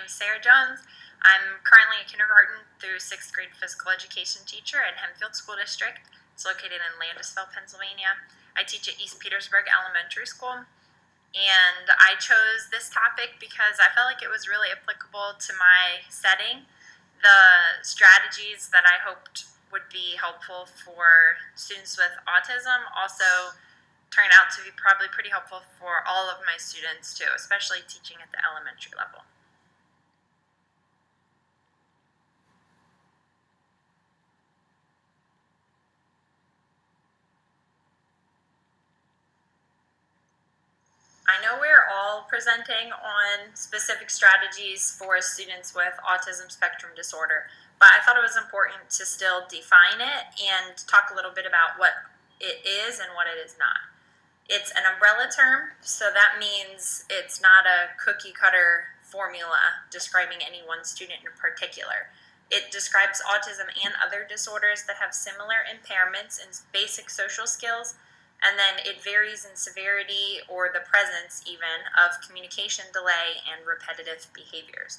name is Sarah Jones. I'm currently a kindergarten through 6th grade physical education teacher at Hempfield School District. It's located in Landisville, Pennsylvania. I teach at East Petersburg Elementary School. And I chose this topic because I felt like it was really applicable to my setting. The strategies that I hoped would be helpful for students with autism also turned out to be probably pretty helpful for all of my students too, especially teaching at the elementary level. I know we're all presenting on specific strategies for students with autism spectrum disorder, but I thought it was important to still define it and talk a little bit about what it is and what it is not. It's an umbrella term, so that means it's not a cookie cutter formula describing any one student in particular. It describes autism and other disorders that have similar impairments in basic social skills, and then it varies in severity or the presence even of communication delay and repetitive behaviors.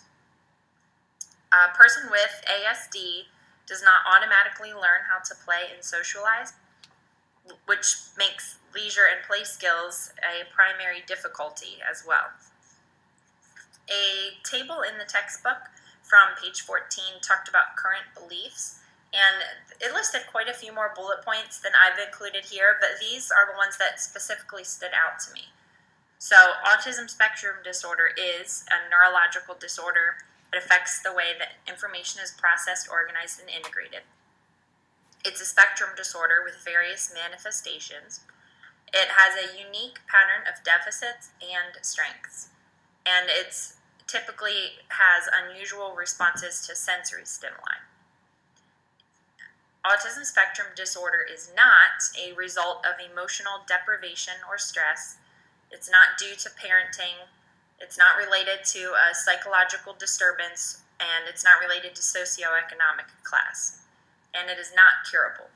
A person with ASD does not automatically learn how to play and socialize, which makes leisure and play skills a primary difficulty as well. A table in the textbook from page 14 talked about current beliefs, and it listed quite a few more bullet points than I've included here, but these are the ones that specifically stood out to me. So, autism spectrum disorder is a neurological disorder that affects the way that information is processed, organized, and integrated. It's a spectrum disorder with various manifestations. It has a unique pattern of deficits and strengths, and it typically has unusual responses to sensory stimuli. Autism spectrum disorder is not a result of emotional deprivation or stress. It's not due to parenting. It's not related to a psychological disturbance, and it's not related to socioeconomic class. And it is not curable.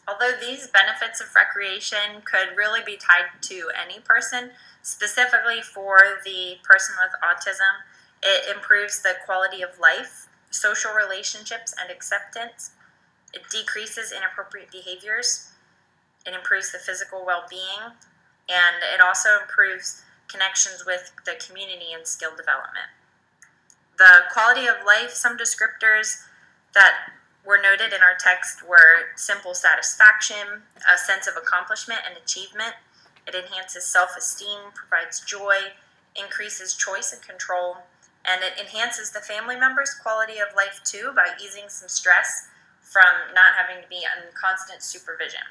Although these benefits of recreation could really be tied to any person, specifically for the person with autism, it improves the quality of life, social relationships, and acceptance. It decreases inappropriate behaviors. It improves the physical well-being, and it also improves connections with the community and skill development. The quality of life, some descriptors that were noted in our text were simple satisfaction, a sense of accomplishment and achievement. It enhances self-esteem, provides joy, increases choice and control, and it enhances the family members' quality of life too by easing some stress from not having to be in constant supervision.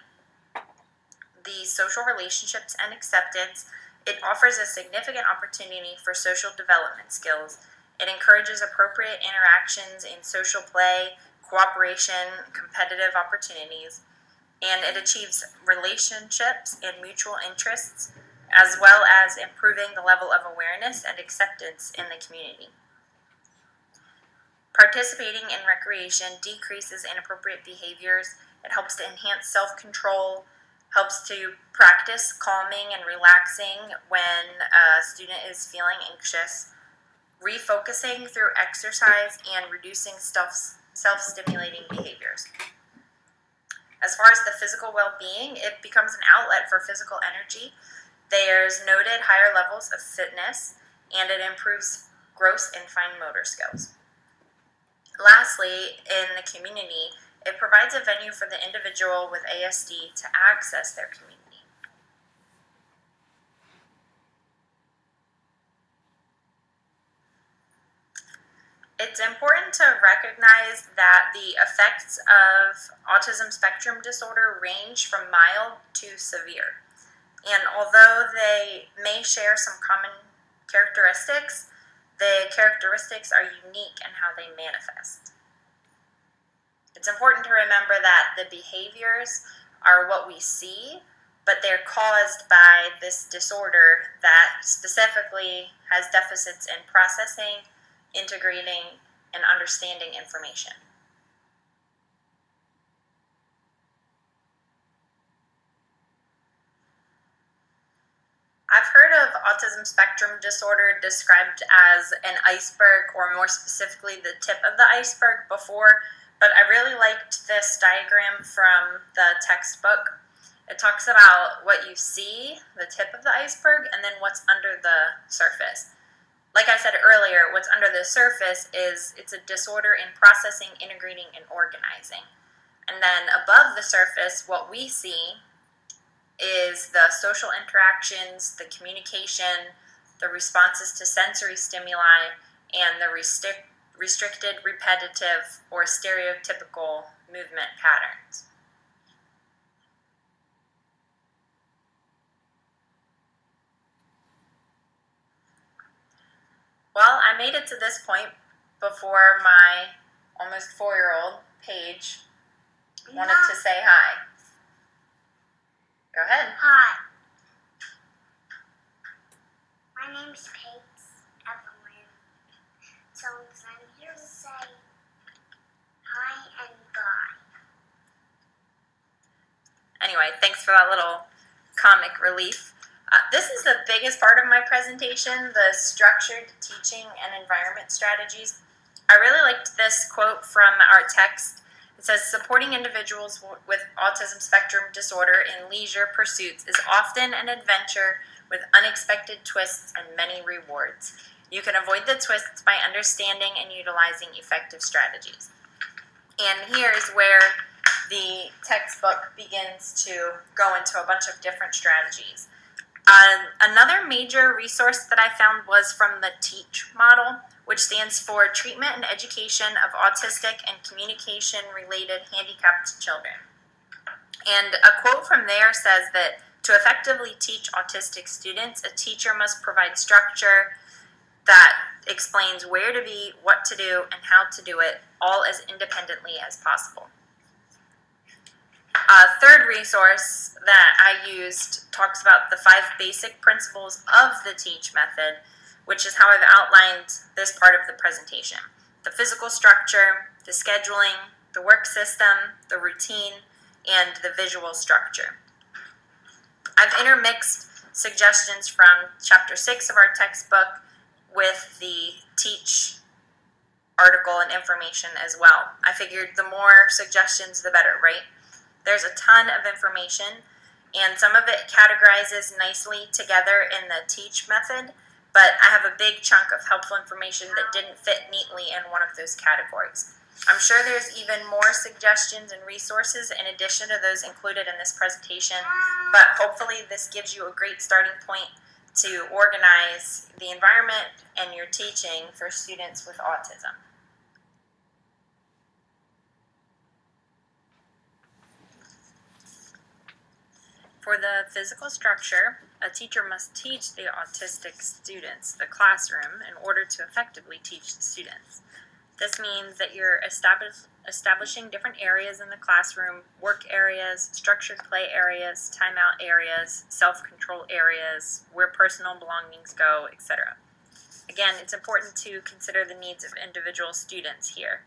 The social relationships and acceptance, it offers a significant opportunity for social development skills. It encourages appropriate interactions in social play, cooperation, competitive opportunities, and it achieves relationships and mutual interests, as well as improving the level of awareness and acceptance in the community. Participating in recreation decreases inappropriate behaviors. It helps to enhance self-control, helps to practice calming and relaxing when a student is feeling anxious, refocusing through exercise, and reducing self-stimulating behaviors. As far as the physical well-being, it becomes an outlet for physical energy. There's noted higher levels of fitness, and it improves gross and fine motor skills. Lastly, in the community, it provides a venue for the individual with ASD to access their community. It's important to recognize that the effects of autism spectrum disorder range from mild to severe. And although they may share some common characteristics, the characteristics are unique in how they manifest. It's important to remember that the behaviors are what we see, but they're caused by this disorder that specifically has deficits in processing, integrating, and understanding information. autism spectrum disorder described as an iceberg, or more specifically the tip of the iceberg before, but I really liked this diagram from the textbook. It talks about what you see, the tip of the iceberg, and then what's under the surface. Like I said earlier, what's under the surface is it's a disorder in processing, integrating, and organizing. And then above the surface, what we see is the social interactions, the communication, the responses to sensory stimuli, and the restricted, repetitive, or stereotypical movement patterns. Well, I made it to this point before my almost 4-year-old, Paige, wanted to say hi. Go ahead. Hi. My name's Paige Evelyn. So I'm here to say hi and bye. Anyway, thanks for that little comic relief. This is the biggest part of my presentation, the structured teaching and environment strategies. I really liked this quote from our text. It says, supporting individuals with autism spectrum disorder in leisure pursuits is often an adventure with unexpected twists and many rewards. You can avoid the twists by understanding and utilizing effective strategies. And here is where the textbook begins to go into a bunch of different strategies. Another major resource that I found was from the TEACH model, which stands for Treatment and Education of Autistic and Communication-Related Handicapped Children. And a quote from there says that to effectively teach autistic students, a teacher must provide structure that explains where to be, what to do, and how to do it, all as independently as possible. A third resource that I used talks about the 5 basic principles of the TEACH method, which is how I've outlined this part of the presentation. The physical structure, the scheduling, the work system, the routine, and the visual structure. I've intermixed suggestions from Chapter 6 of our textbook with the TEACH article and information as well. I figured the more suggestions, the better, right? There's a ton of information, and some of it categorizes nicely together in the TEACH method, but I have a big chunk of helpful information that didn't fit neatly in one of those categories. I'm sure there's even more suggestions and resources in addition to those included in this presentation, but hopefully this gives you a great starting point to organize the environment and your teaching for students with autism. For the physical structure, a teacher must teach the autistic students the classroom in order to effectively teach the students. This means that you're establishing different areas in the classroom, work areas, structured play areas, timeout areas, self-control areas, where personal belongings go, etc. Again, it's important to consider the needs of individual students here.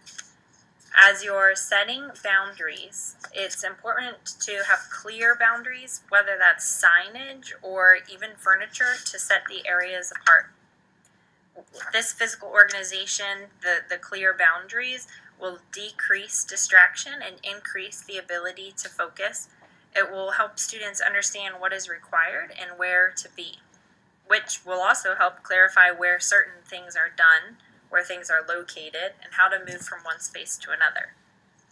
As you're setting boundaries, it's important to have clear boundaries, whether that's signage or even furniture, to set the areas apart. This physical organization, the clear boundaries, will decrease distraction and increase the ability to focus. It will help students understand what is required and where to be, which will also help clarify where certain things are done, where things are located, and how to move from one space to another.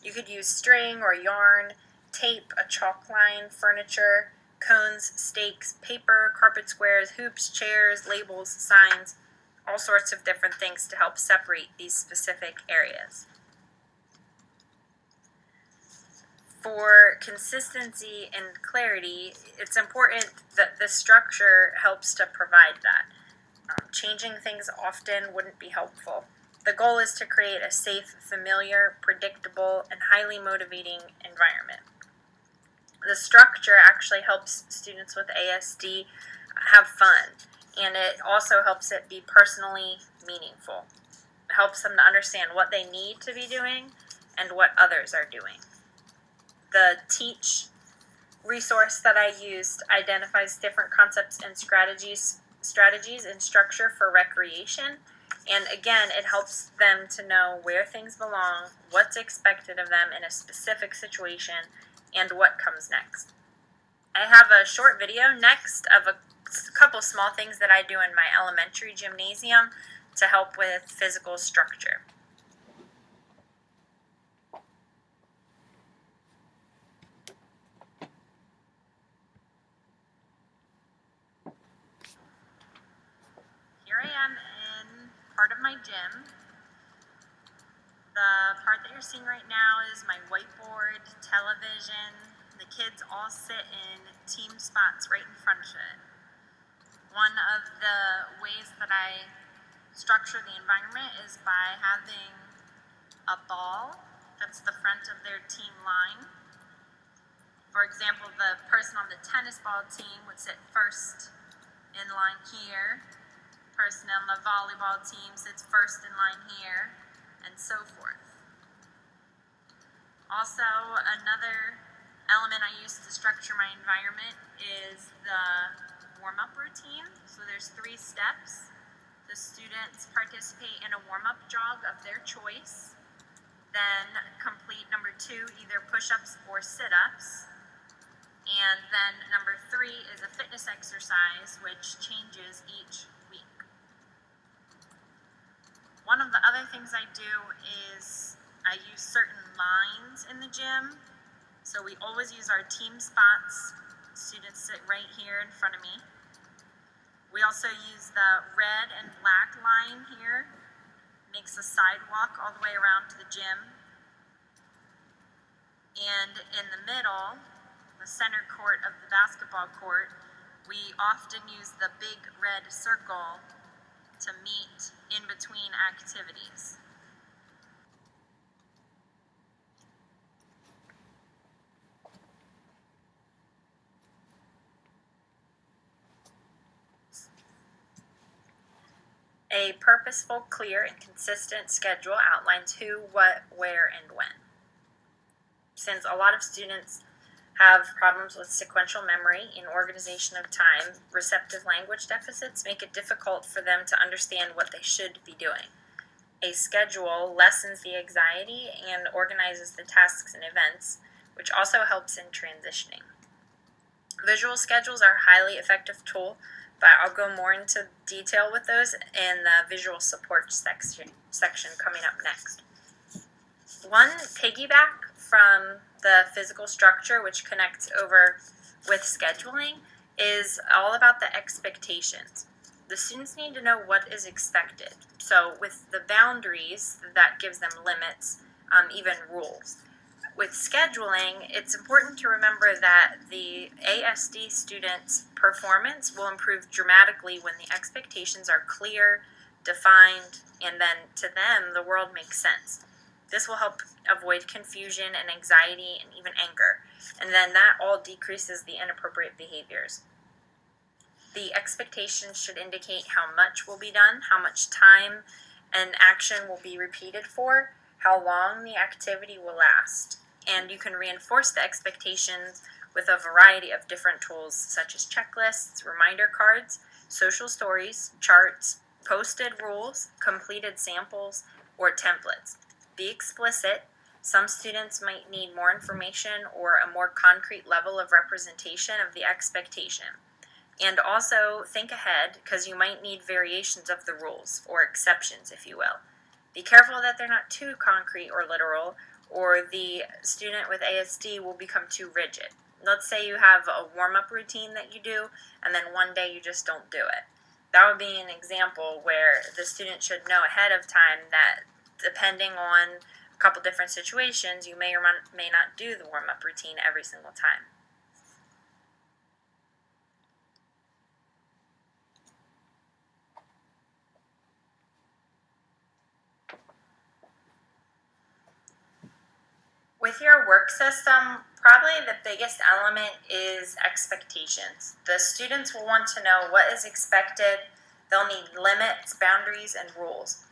You could use string or yarn, tape, a chalk line, furniture, cones, stakes, paper, carpet squares, hoops, chairs, labels, signs, all sorts of different things to help separate these specific areas. For consistency and clarity, it's important that the structure helps to provide that. Changing things often wouldn't be helpful. The goal is to create a safe, familiar, predictable, and highly motivating environment. The structure actually helps students with ASD have fun, and it also helps it be personally meaningful. It helps them to understand what they need to be doing and what others are doing. The TEACH resource that I used identifies different concepts and strategies strategies and structure for recreation. And again, it helps them to know where things belong, what's expected of them in a specific situation, and what comes next. I have a short video next of a couple small things that I do in my elementary gymnasium to help with physical structure. Here I am in part of my gym. The part that you're seeing right now is my whiteboard, television. The kids all sit in team spots right in front of it. One of the ways that I structure the environment is by having a ball that's the front of their team line. For example, the person on the tennis ball team would sit first in line here. The person on the volleyball team sits first in line here, and so forth. Also, another element I use to structure my environment is the warm-up routine. So there's 3 steps. The students participate in a warm-up jog of their choice, then complete number 2, either push-ups or sit-ups, and then number 3 is a fitness exercise which changes each week. One of the other things I do is I use certain lines in the gym. So we always use our team spots. Students sit right here in front of me. We also use the red and black line here. Makes a sidewalk all the way around to the gym. And in the middle, the center court of the basketball court, we often use the big red circle to meet in between activities. A purposeful, clear, and consistent schedule outlines who, what, where, and when. Since a lot of students have problems with sequential memory and organization of time, receptive language deficits make it difficult for them to understand what they should be doing. A schedule lessens the anxiety and organizes the tasks and events, which also helps in transitioning. Visual schedules are a highly effective tool, but I'll go more into detail with those in the visual support section coming up next. One piggyback from the physical structure, which connects over with scheduling, is all about the expectations. The students need to know what is expected. So with the boundaries, that gives them limits, even rules. With scheduling, it's important to remember that the ASD students' performance will improve dramatically when the expectations are clear, defined, and then to them, the world makes sense. This will help avoid confusion and anxiety and even anger, and then that all decreases the inappropriate behaviors. The expectations should indicate how much will be done, how much time an action will be repeated for, how long the activity will last. And you can reinforce the expectations with a variety of different tools such as checklists, reminder cards, social stories, charts, posted rules, completed samples, or templates. Be explicit. Some students might need more information or a more concrete level of representation of the expectation. And also think ahead, because you might need variations of the rules, or exceptions, if you will. Be careful that they're not too concrete or literal, or the student with ASD will become too rigid. Let's say you have a warm-up routine that you do, and then one day you just don't do it. That would be an example where the student should know ahead of time that depending on a couple different situations, you may or may not do the warm-up routine every single time. With your work system, probably the biggest element is expectations. The students will want to know what is expected. They'll need limits, boundaries, and rules.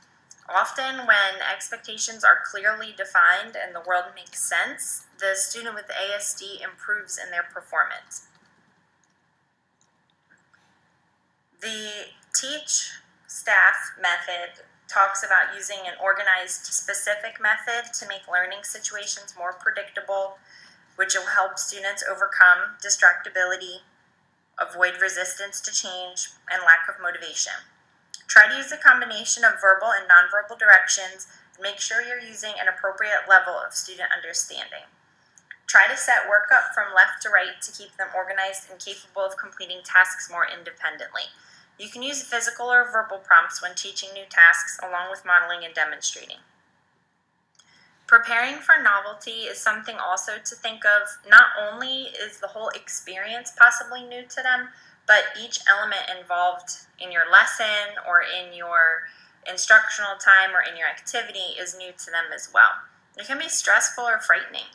Often when expectations are clearly defined and the world makes sense, the student with ASD improves in their performance. The teach staff method talks about using an organized, specific method to make learning situations more predictable, which will help students overcome distractibility, avoid resistance to change, and lack of motivation. Try to use a combination of verbal and nonverbal directions, and make sure you're using an appropriate level of student understanding. Try to set work up from left to right to keep them organized and capable of completing tasks more independently. You can use physical or verbal prompts when teaching new tasks, along with modeling and demonstrating. Preparing for novelty is something also to think of. Not only is the whole experience possibly new to them, but each element involved in your lesson or in your instructional time or in your activity is new to them as well. It can be stressful or frightening.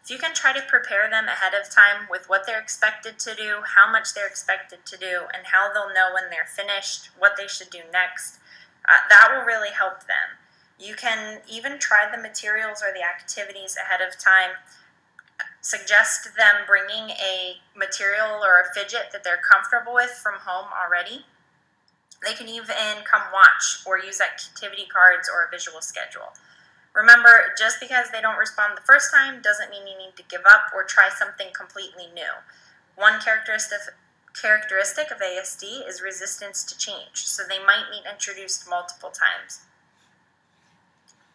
If you can try to prepare them ahead of time with what they're expected to do, how much they're expected to do, and how they'll know when they're finished, what they should do next, that will really help them. You can even try the materials or the activities ahead of time. Suggest them bringing a material or a fidget that they're comfortable with from home already. They can even come watch or use activity cards or a visual schedule. Remember, just because they don't respond the first time doesn't mean you need to give up or try something completely new. One characteristic of ASD is resistance to change, so they might need introduced multiple times.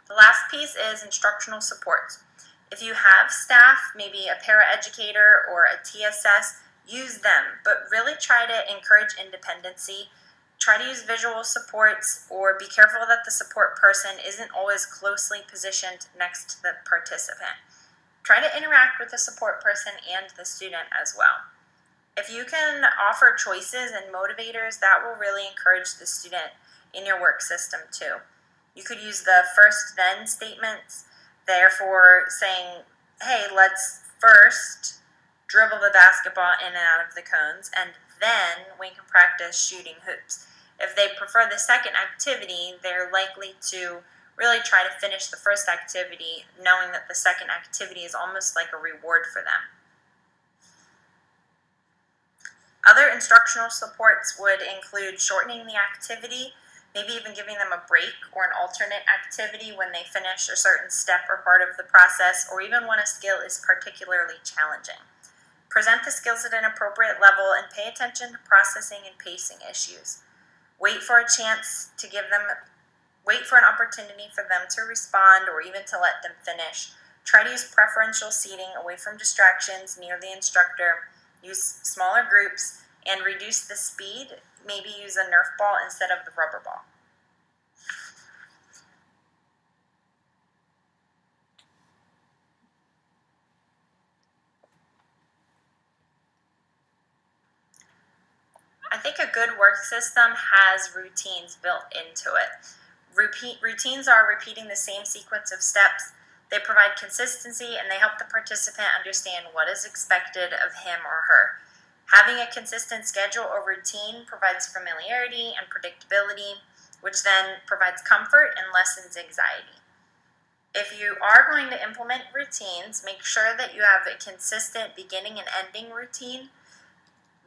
The last piece is instructional support. If you have staff, maybe a paraeducator or a TSS, use them, but really try to encourage independency. Try to use visual supports, or be careful that the support person isn't always closely positioned next to the participant. Try to interact with the support person and the student as well. If you can offer choices and motivators, that will really encourage the student in your work system too. You could use the first then statements, therefore saying, hey, let's first dribble the basketball in and out of the cones, and then we can practice shooting hoops. If they prefer the second activity, they're likely to really try to finish the first activity, knowing that the second activity is almost like a reward for them. Other instructional supports would include shortening the activity, maybe even giving them a break or an alternate activity when they finish a certain step or part of the process, or even when a skill is particularly challenging. Present the skills at an appropriate level and pay attention to processing and pacing issues. Wait for an opportunity for them to respond or even to let them finish. Try to use preferential seating away from distractions near the instructor. Use smaller groups and reduce the speed. Maybe use a Nerf ball instead of the rubber ball. I think a good work system has routines built into it. Routines are repeating the same sequence of steps. They provide consistency and they help the participant understand what is expected of him or her. Having a consistent schedule or routine provides familiarity and predictability, which then provides comfort and lessens anxiety. If you are going to implement routines, make sure that you have a consistent beginning and ending routine.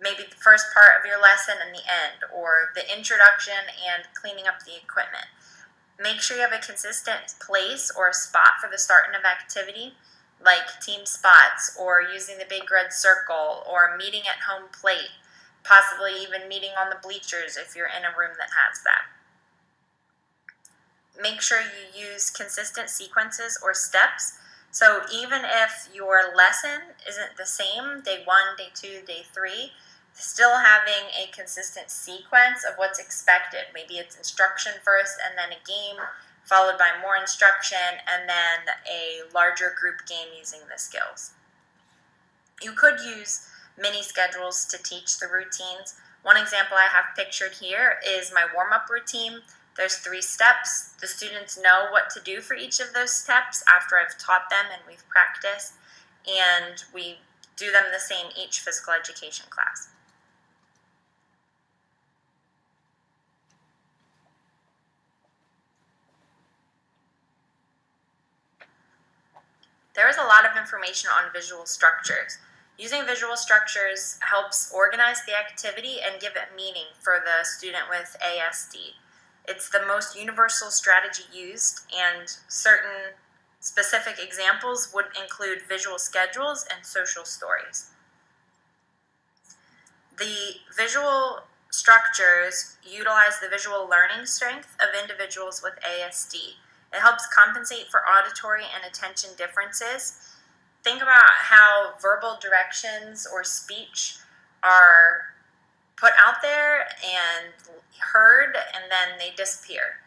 Maybe the first part of your lesson and the end, or the introduction and cleaning up the equipment. Make sure you have a consistent place or a spot for the start of activity, like team spots, or using the big red circle, or meeting at home plate, possibly even meeting on the bleachers if you're in a room that has that. Make sure you use consistent sequences or steps. So even if your lesson isn't the same, day 1, day 2, day 3, still having a consistent sequence of what's expected. Maybe it's instruction first and then a game, followed by more instruction, and then a larger group game using the skills. You could use mini schedules to teach the routines. One example I have pictured here is my warm-up routine. There's 3 steps. The students know what to do for each of those steps after I've taught them and we've practiced, and we do them the same each physical education class. There is a lot of information on visual structures. Using visual structures helps organize the activity and give it meaning for the student with ASD. It's the most universal strategy used, and certain specific examples would include visual schedules and social stories. The visual structures utilize the visual learning strength of individuals with ASD. It helps compensate for auditory and attention differences. Think about how verbal directions or speech are put out there and heard, and then they disappear.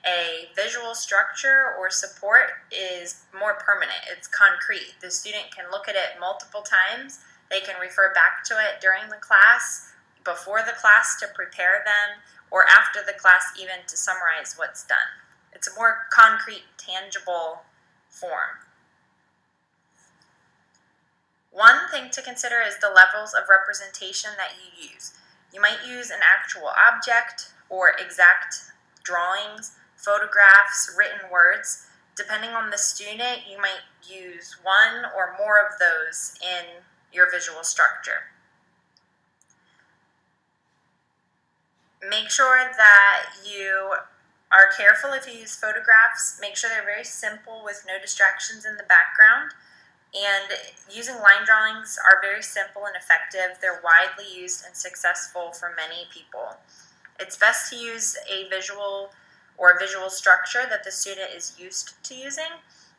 A visual structure or support is more permanent. It's concrete. The student can look at it multiple times. They can refer back to it during the class, before the class to prepare them, or after the class even to summarize what's done. It's a more concrete, tangible form. One thing to consider is the levels of representation that you use. You might use an actual object or exact drawings, photographs, written words. Depending on the student, you might use one or more of those in your visual structure. Make sure that you are careful if you use photographs. Make sure they're very simple with no distractions in the background. And using line drawings are very simple and effective. They're widely used and successful for many people. It's best to use a visual or visual structure that the student is used to using.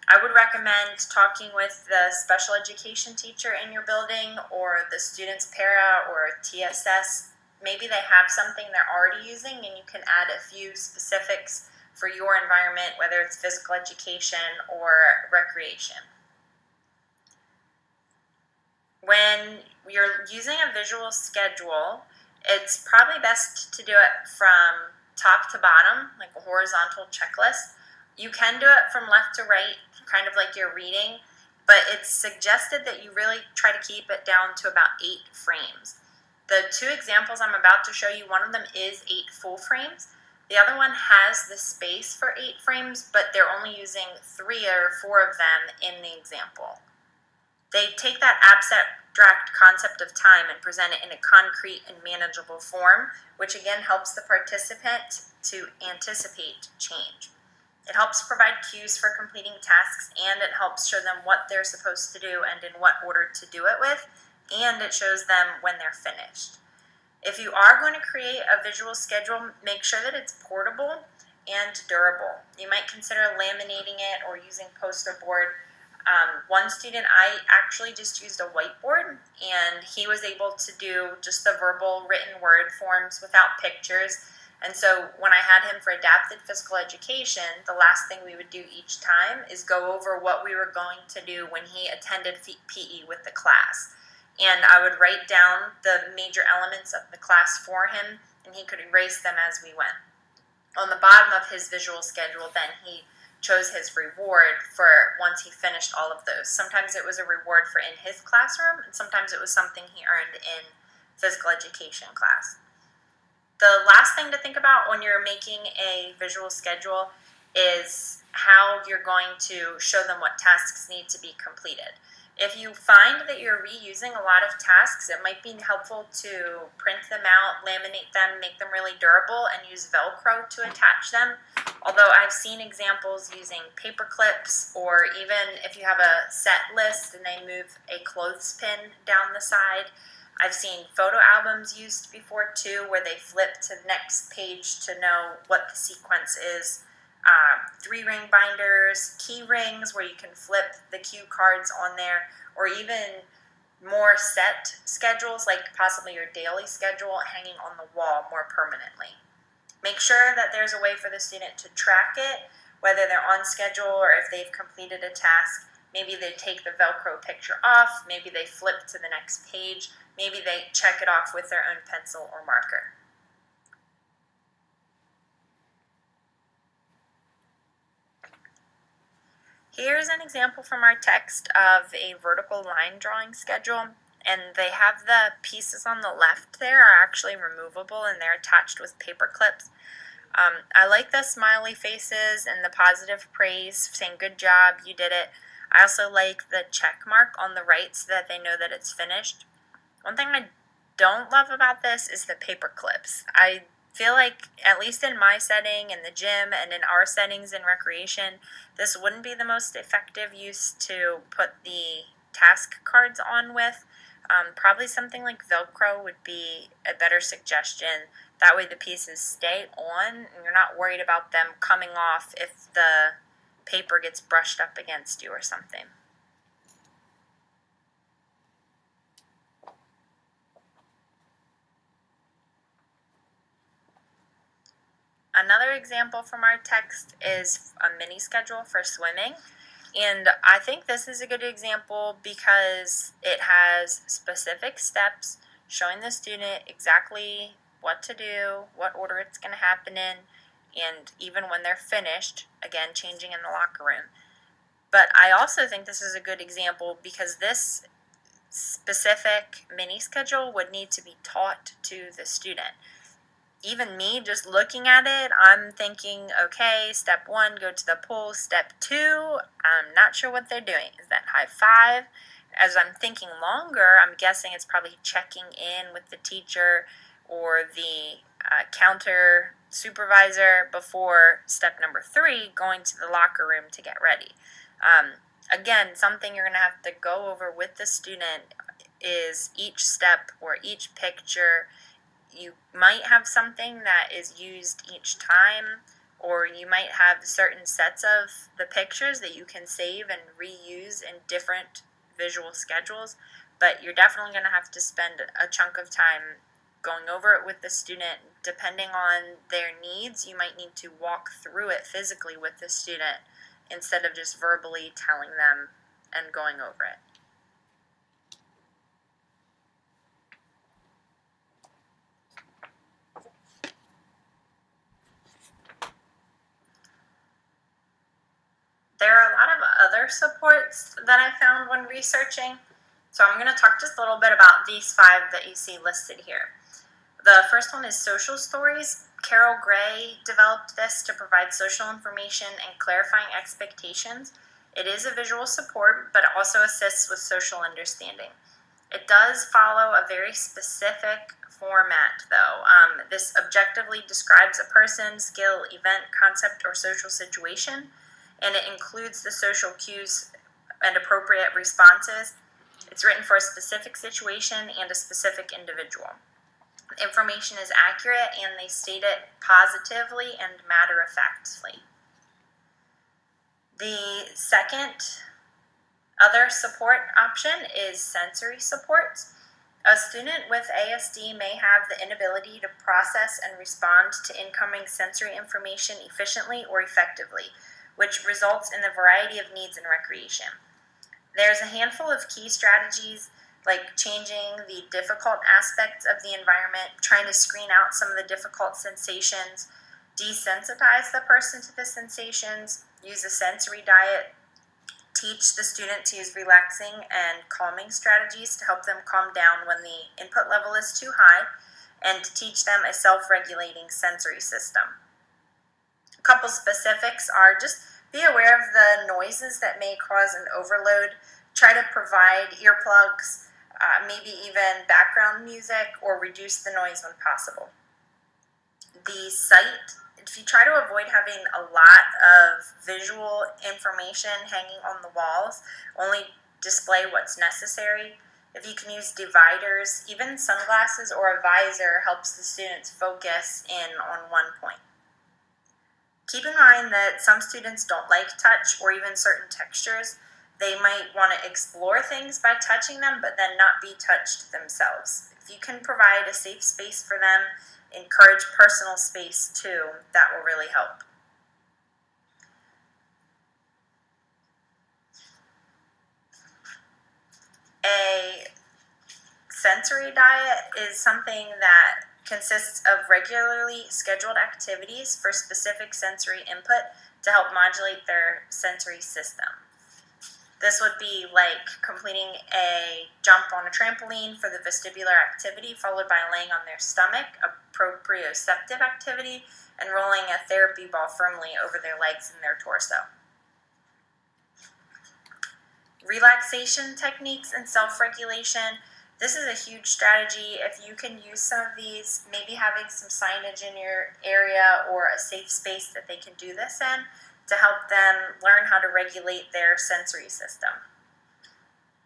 I would recommend talking with the special education teacher in your building or the student's para or TSS. Maybe they have something they're already using and you can add a few specifics for your environment, whether it's physical education or recreation. When you're using a visual schedule, it's probably best to do it from top to bottom, like a horizontal checklist. You can do it from left to right, kind of like you're reading, but it's suggested that you really try to keep it down to about 8 frames. The 2 examples I'm about to show you, one of them is 8 full frames. The other one has the space for 8 frames, but they're only using 3 or 4 of them in the example. They take that abstract concept of time and present it in a concrete and manageable form, which again helps the participant to anticipate change. It helps provide cues for completing tasks, and it helps show them what they're supposed to do and in what order to do it with, and it shows them when they're finished. If you are going to create a visual schedule, make sure that it's portable and durable. You might consider laminating it or using poster board. One student, I actually just used a whiteboard, and he was able to do just the verbal written word forms without pictures. And so when I had him for adapted physical education, the last thing we would do each time is go over what we were going to do when he attended PE with the class. And I would write down the major elements of the class for him, and he could erase them as we went. On the bottom of his visual schedule, then he chose his reward for once he finished all of those. Sometimes it was a reward for in his classroom, and sometimes it was something he earned in physical education class. The last thing to think about when you're making a visual schedule is how you're going to show them what tasks need to be completed. If you find that you're reusing a lot of tasks, it might be helpful to print them out, laminate them, make them really durable, and use Velcro to attach them. Although I've seen examples using paper clips, or even if you have a set list and they move a clothespin down the side. I've seen photo albums used before too, where they flip to the next page to know what the sequence is. 3-ring binders, key rings where you can flip the cue cards on there, or even more set schedules like possibly your daily schedule hanging on the wall more permanently. Make sure that there's a way for the student to track it, whether they're on schedule or if they've completed a task. Maybe they take the Velcro picture off, maybe they flip to the next page, maybe they check it off with their own pencil or marker. Here's an example from our text of a vertical line drawing schedule, and they have the pieces on the left there are actually removable and they're attached with paper clips. I like the smiley faces and the positive praise saying good job, you did it. I also like the check mark on the right so that they know that it's finished. One thing I don't love about this is the paper clips. I feel like, at least in my setting, in the gym, and in our settings in recreation, this wouldn't be the most effective use to put the task cards on with. Probably something like Velcro would be a better suggestion. That way the pieces stay on and you're not worried about them coming off if the paper gets brushed up against you or something. Another example from our text is a mini schedule for swimming. And I think this is a good example because it has specific steps showing the student exactly what to do, what order it's going to happen in, and even when they're finished, again, changing in the locker room. But I also think this is a good example because this specific mini schedule would need to be taught to the student. Even me just looking at it, I'm thinking, okay, step 1, go to the pool. Step 2, I'm not sure what they're doing. Is that high five? As I'm thinking longer, I'm guessing it's probably checking in with the teacher or the counter supervisor before step number 3, going to the locker room to get ready. Again, something you're going to have to go over with the student is each step or each picture. You might have something that is used each time, or you might have certain sets of the pictures that you can save and reuse in different visual schedules, but you're definitely going to have to spend a chunk of time going over it with the student. Depending on their needs, you might need to walk through it physically with the student instead of just verbally telling them and going over it. There are a lot of other supports that I found when researching, so I'm going to talk just a little bit about these 5 that you see listed here. The first one is social stories. Carol Gray developed this to provide social information and clarifying expectations. It is a visual support, but it also assists with social understanding. It does follow a very specific format, though. This objectively describes a person, skill, event, concept, or social situation, and it includes the social cues and appropriate responses. It's written for a specific situation and a specific individual. The information is accurate and they state it positively and matter-of-factly. The second other support option is sensory supports. A student with ASD may have the inability to process and respond to incoming sensory information efficiently or effectively, which results in a variety of needs in recreation. There's a handful of key strategies like changing the difficult aspects of the environment, trying to screen out some of the difficult sensations, desensitize the person to the sensations, use a sensory diet, teach the student to use relaxing and calming strategies to help them calm down when the input level is too high, and to teach them a self-regulating sensory system. A couple specifics are just be aware of the noises that may cause an overload. Try to provide earplugs, maybe even background music, or reduce the noise when possible. The site, if you try to avoid having a lot of visual information hanging on the walls, only display what's necessary. If you can use dividers, even sunglasses or a visor helps the students focus in on one point. Keep in mind that some students don't like touch or even certain textures. They might want to explore things by touching them, but then not be touched themselves. If you can provide a safe space for them, encourage personal space too, that will really help. A sensory diet is something that consists of regularly scheduled activities for specific sensory input to help modulate their sensory system. This would be like completing a jump on a trampoline for the vestibular activity, followed by laying on their stomach, a proprioceptive activity, and rolling a therapy ball firmly over their legs and their torso. Relaxation techniques and self-regulation. This is a huge strategy. If you can use some of these, maybe having some signage in your area or a safe space that they can do this in to help them learn how to regulate their sensory system.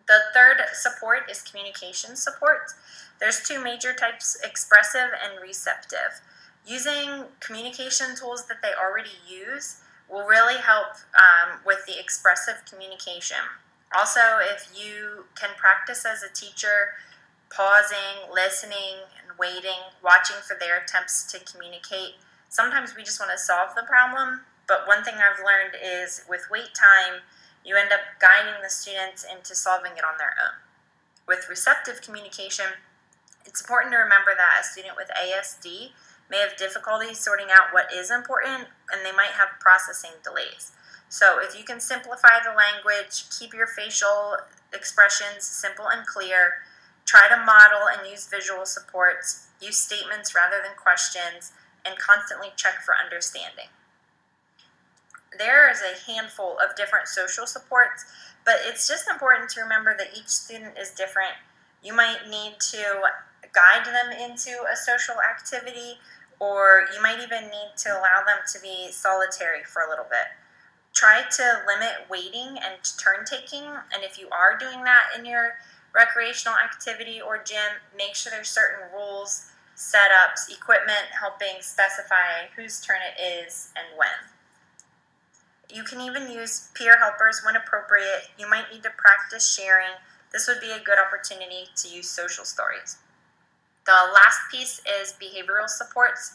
The third support is communication support. There's two major types, expressive and receptive. Using communication tools that they already use will really help with the expressive communication. Also, if you can practice as a teacher, pausing, listening, and waiting, watching for their attempts to communicate. Sometimes we just want to solve the problem, but one thing I've learned is with wait time, you end up guiding the students into solving it on their own. With receptive communication, it's important to remember that a student with ASD may have difficulty sorting out what is important, and they might have processing delays. So if you can simplify the language, keep your facial expressions simple and clear, try to model and use visual supports, use statements rather than questions, and constantly check for understanding. There is a handful of different social supports, but it's just important to remember that each student is different. You might need to guide them into a social activity, or you might even need to allow them to be solitary for a little bit. Try to limit waiting and turn taking, and if you are doing that in your recreational activity or gym, make sure there's certain rules, setups, equipment helping specify whose turn it is and when. You can even use peer helpers when appropriate. You might need to practice sharing. This would be a good opportunity to use social stories. The last piece is behavioral supports.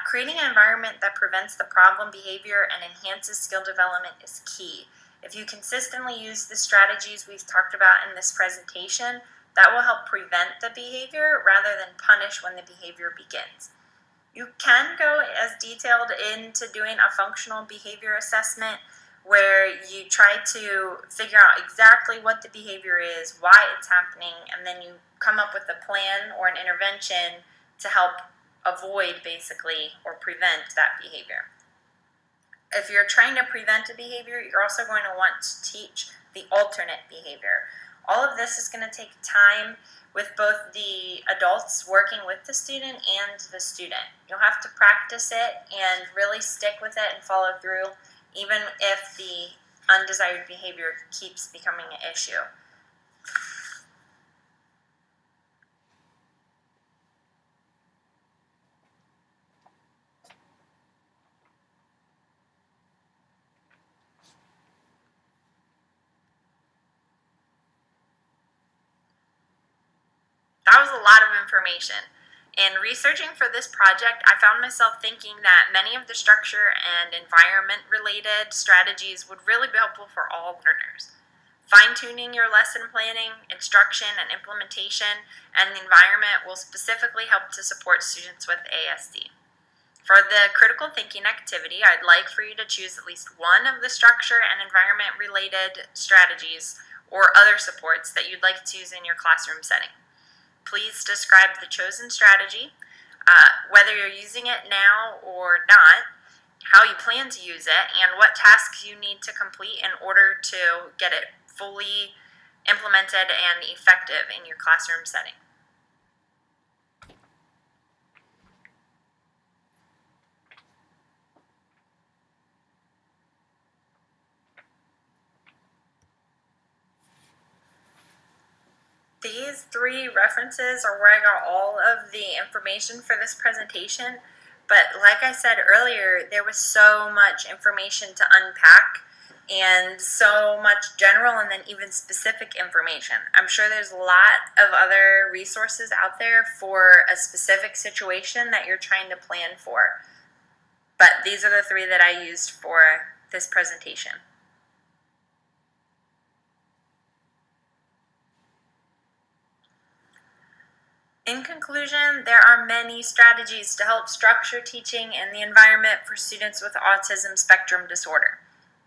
Creating an environment that prevents the problem behavior and enhances skill development is key. If you consistently use the strategies we've talked about in this presentation, that will help prevent the behavior rather than punish when the behavior begins. You can go as detailed into doing a functional behavior assessment where you try to figure out exactly what the behavior is, why it's happening, and then you come up with a plan or an intervention to help avoid basically or prevent that behavior. If you're trying to prevent a behavior, you're also going to want to teach the alternate behavior. All of this is going to take time with both the adults working with the student and the student. You'll have to practice it and really stick with it and follow through, even if the undesired behavior keeps becoming an issue. That was a lot of information. In researching for this project, I found myself thinking that many of the structure and environment related strategies would really be helpful for all learners. Fine-tuning your lesson planning, instruction, and implementation, and the environment will specifically help to support students with ASD. For the critical thinking activity, I'd like for you to choose at least one of the structure and environment related strategies or other supports that you'd like to use in your classroom setting. Please describe the chosen strategy, whether you're using it now or not, how you plan to use it, and what tasks you need to complete in order to get it fully implemented and effective in your classroom setting. These three references are where I got all of the information for this presentation, but like I said earlier, there was so much information to unpack and so much general and then even specific information. I'm sure there's a lot of other resources out there for a specific situation that you're trying to plan for, but these are the three that I used for this presentation. In conclusion, there are many strategies to help structure teaching and the environment for students with autism spectrum disorder.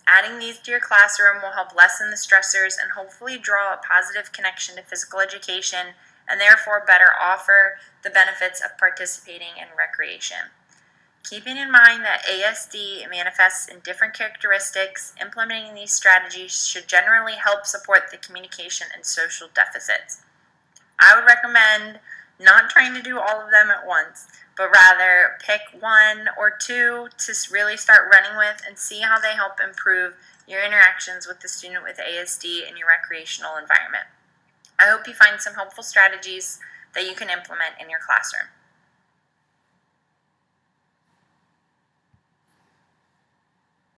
Adding these to your classroom will help lessen the stressors and hopefully draw a positive connection to physical education and therefore better offer the benefits of participating in recreation. Keeping in mind that ASD manifests in different characteristics, implementing these strategies should generally help support the communication and social deficits. I would recommend not trying to do all of them at once, but rather pick one or two to really start running with and see how they help improve your interactions with the student with ASD in your recreational environment. I hope you find some helpful strategies that you can implement in your classroom.